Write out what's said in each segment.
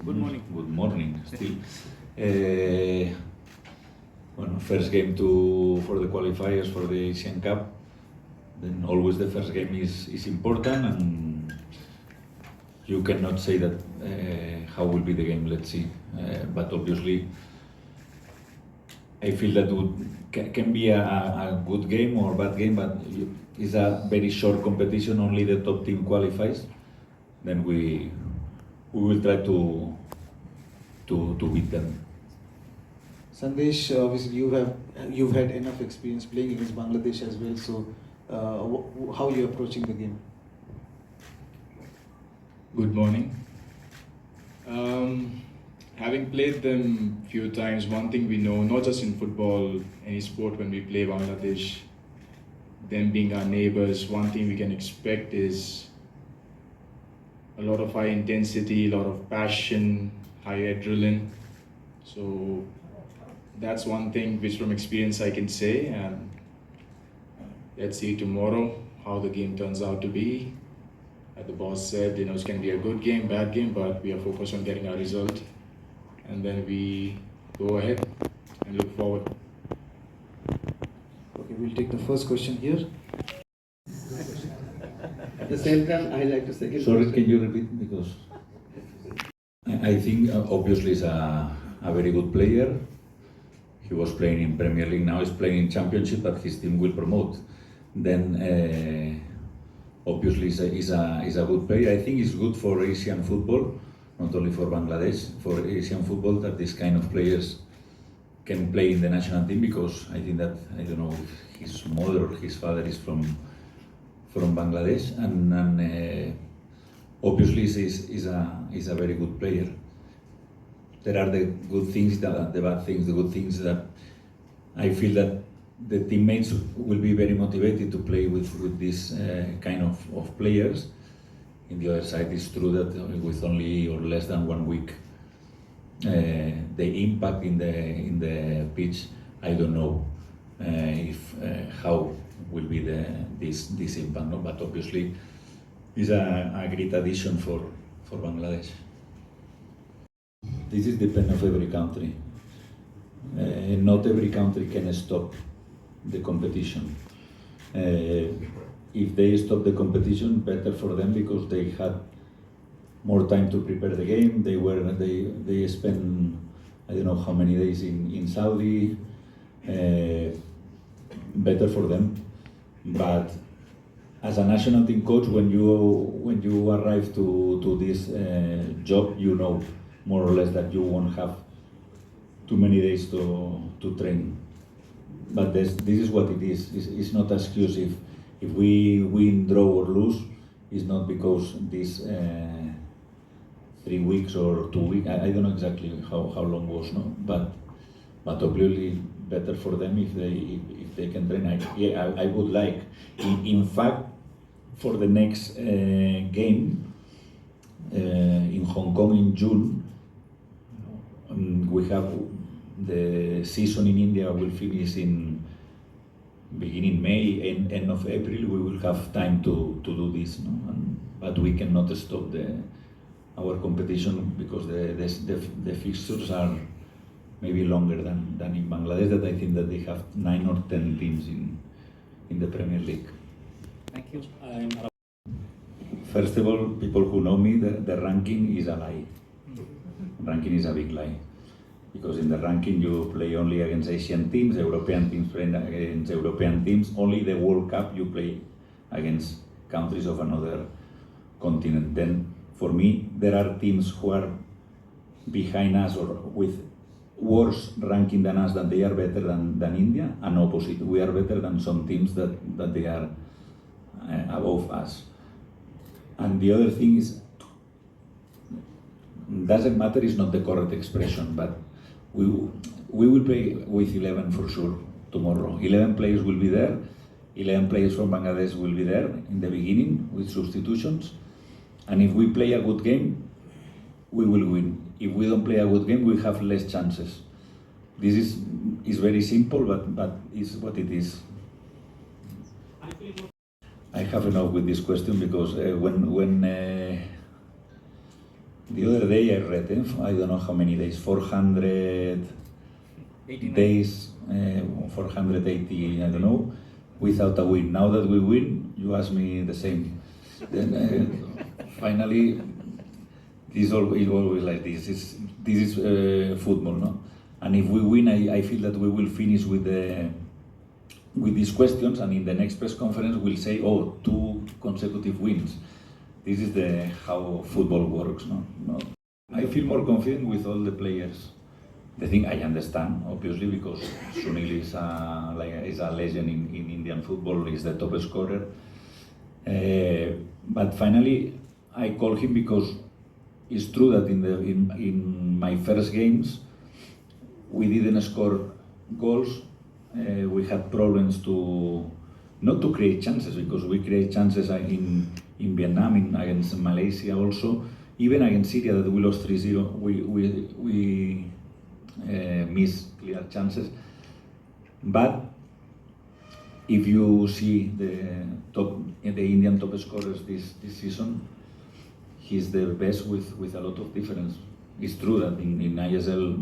Good morning. Good morning, still. Well, first game for the qualifiers for the Asian Cup. Then always the first game is important, and you cannot say that how will be the game. Let's see. But obviously, I feel that can be a good game or bad game, but it's a very short competition. Only the top team qualifies. Then we will try to beat them. Sandesh, obviously you've had enough experience playing against Bangladesh as well. So, how are you approaching the game? Good morning. Having played them a few times, one thing we know, not just in football, any sport, when we play Bangladesh, them being our neighbors, one thing we can expect is a lot of high intensity, a lot of passion, high adrenaline. So that's one thing which from experience I can say, and let's see tomorrow how the game turns out to be. As the boss said, it can be a good game, bad game, but we are focused on getting our result, and then we go ahead and look forward. Okay, we'll take the first question here. At the same time, I like to second. Sorry, can you repeat? Because I think obviously he's a very good player. He was playing in Premier League, now he's playing in Championship, but his team will promote. Then obviously he's a good player. I think it's good for Asian football, not only for Bangladesh, for Asian football, that this kind of players can play in the national team, because I think that, I don't know if his mother or his father is from Bangladesh, and obviously he's a very good player. There are the good things, the bad things. The good things that I feel that the teammates will be very motivated to play with this kind of players. In the other side, it's true that with only or less than 1 week, the impact in the pitch, I don't know if how will be this impact. No? But obviously, it's a great addition for Bangladesh. This is depend of every country. Not every country can stop the competition. If they stop the competition, better for them, because they had more time to prepare the game. They spent, I don't know how many days in Saudi. Better for them. But as a national team coach, when you arrive to this job, you know more or less that you won't have too many days to train. But this is what it is. It's not exclusive. If we win, draw or lose, it's not because this 3 weeks or 2 weeks. I don't know exactly how long was, no. But obviously better for them if they can train. I would like, in fact, for the next game in Hong Kong in June. We have the season in India will finish in beginning May, end of April. We will have time to do this, no? But we cannot stop our competition, because the fixtures are maybe longer than in Bangladesh. That I think that they have 9 or 10 teams in the Premier League. Thank you. First of all, people who know me, the ranking is a lie. Ranking is a big lie, because in the ranking you play only against Asian teams, European teams play against European teams. Only the World Cup you play against countries of another continent. Then for me, there are teams who are behind us or with worse ranking than us, that they are better than India, and opposite. We are better than some teams that they are above us. And the other thing is, doesn't matter, is not the correct expression, but we will play with 11 for sure tomorrow. 11 players will be there. 11 players from Bangladesh will be there in the beginning with substitutions. And if we play a good game, we will win. If we don't play a good game, we have less chances. This is very simple, but it's what it is. I have enough with this question, because when The other day I read, I don't know how many days, 400 89. days, 480, I don't know, without a win. Now that we win, you ask me the same. Then finally, this always like this. This is football, no? And if we win, I feel that we will finish with these questions, and in the next press conference we'll say, oh, 2 consecutive wins. This is how football works, no? I feel more confident with all the players. The thing I understand, obviously, because Sunil is a legend in Indian football, he's the top scorer. But finally, I call him because it's true that in my first games, we didn't score goals. We had problems not to create chances, because we create chances in Vietnam, against Malaysia also, even against Syria that we lost 3-0. We miss clear chances. But if you see the Indian top scorers this season, he's the best with a lot of difference. It's true that in ISL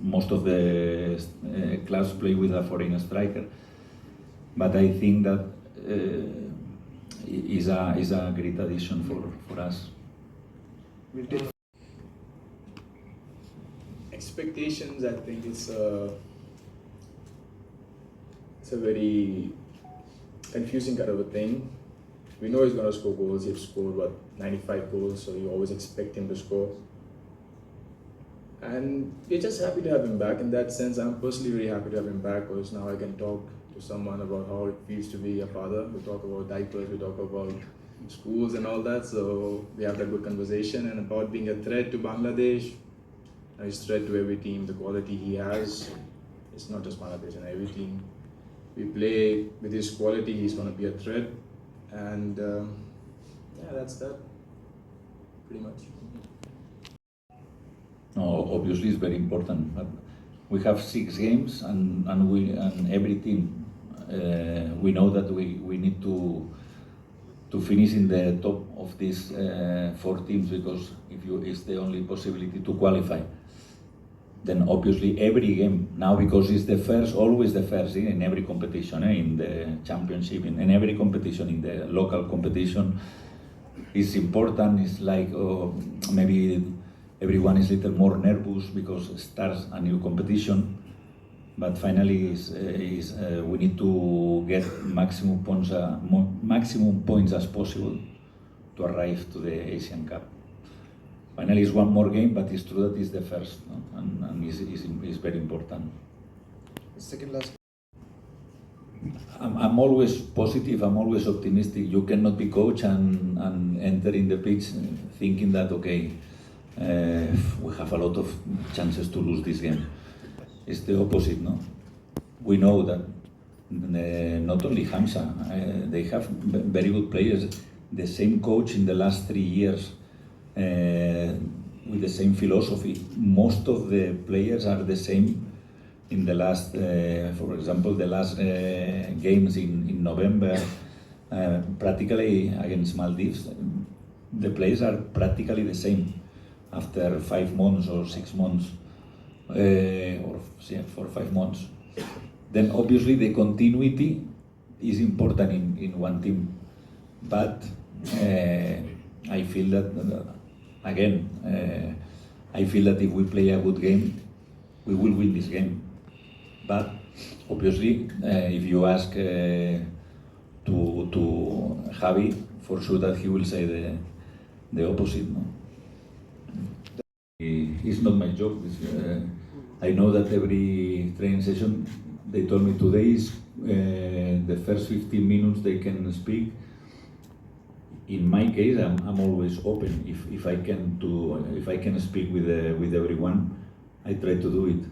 most of the clubs play with a foreign striker, but I think that is a great addition for us. Expectations, I think it's a very confusing kind of a thing. We know he's going to score goals. He's scored 95 goals, so you always expect him to score. And we're just happy to have him back. In that sense, I'm personally very happy to have him back, because now I can talk to someone about how it feels to be a father. We talk about diapers, we talk about schools and all that, so we have that good conversation. And about being a threat to Bangladesh, he's a threat to every team. The quality he has, it's not just Bangladesh, and every team we play with his quality, he's going to be a threat. And yeah, that's that, pretty much. No, obviously it's very important. But we have 6 games, and every team, we know that we need to finish in the top of these 4 teams, because it's the only possibility to qualify. Then obviously every game now, because it's the first, always the first in every competition, in the championship, in every competition, in the local competition, is important. It's like maybe everyone is a little more nervous because it starts a new competition. But finally, we need to get maximum points as possible to arrive to the Asian Cup. Finally, it's one more game, but it's true that it's the first, no? And it's very important. Second last. I'm always positive, I'm always optimistic. You cannot be coach and enter in the pitch thinking that, okay, we have a lot of chances to lose this game. It's the opposite, no? We know that not only Hamza, they have very good players. The same coach in the last 3 years, with the same philosophy. Most of the players are the same. In the last, for example, the last games in November, practically against Maldives, the players are practically the same after 5 months or 6 months, or 4 or 5 months. Then obviously the continuity is important in one team, but I feel that again, I feel that if we play a good game, we will win this game. But obviously, if you ask to Javi, for sure that he will say the opposite. No? It's not my job. I know that every training session, they told me today is the first 15 minutes they can speak. In my case, I'm always open. If I can speak with everyone, I try to do it.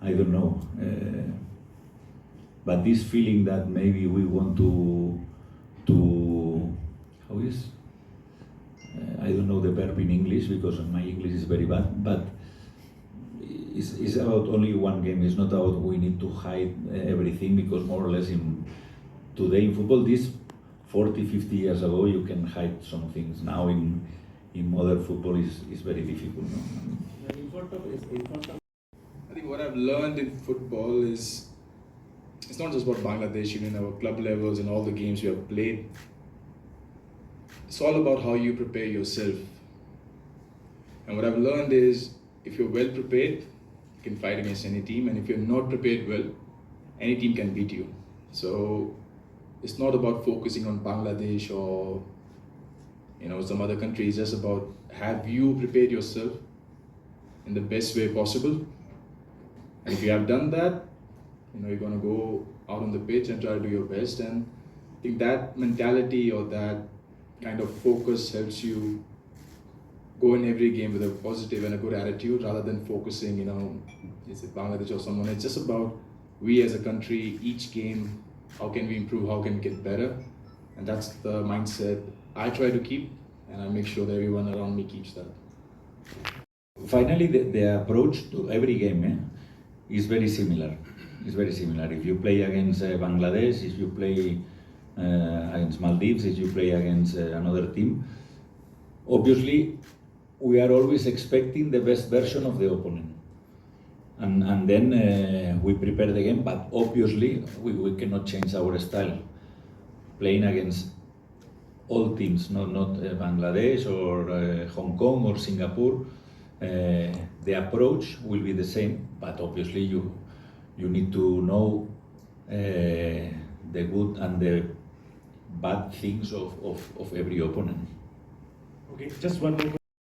I don't know, but this feeling that maybe we want to how is? I don't know the verb in English because my English is very bad. But it's about only one game. It's not about we need to hide everything, because more or less today in football, this 40, 50 years ago, you can hide some things. Now in in modern football is very difficult. No? I think what I've learned in football is it's not just about Bangladesh, even our club levels and all the games we have played. It's all about how you prepare yourself. And what I've learned is if you're well prepared, you can fight against any team, and if you're not prepared well, any team can beat you. So it's not about focusing on Bangladesh or some other country. It's just about have you prepared yourself in the best way possible. And if you have done that, you're going to go out on the pitch and try to do your best. And I think that mentality or that kind of focus helps you go in every game with a positive and a good attitude rather than focusing, is it Bangladesh or someone. It's just about we as a country, each game, how can we improve, how can we get better? And that's the mindset I try to keep, and I make sure that everyone around me keeps that. Finally, the approach to every game is very similar. It's very similar. If you play against Bangladesh, if you play against Maldives, if you play against another team, obviously we are always expecting the best version of the opponent. And then we prepare the game, but obviously we cannot change our style. Playing against all teams, not Bangladesh or Hong Kong or Singapore, the approach will be the same, but obviously you need to know the good and the bad things of every opponent. Okay, just one more.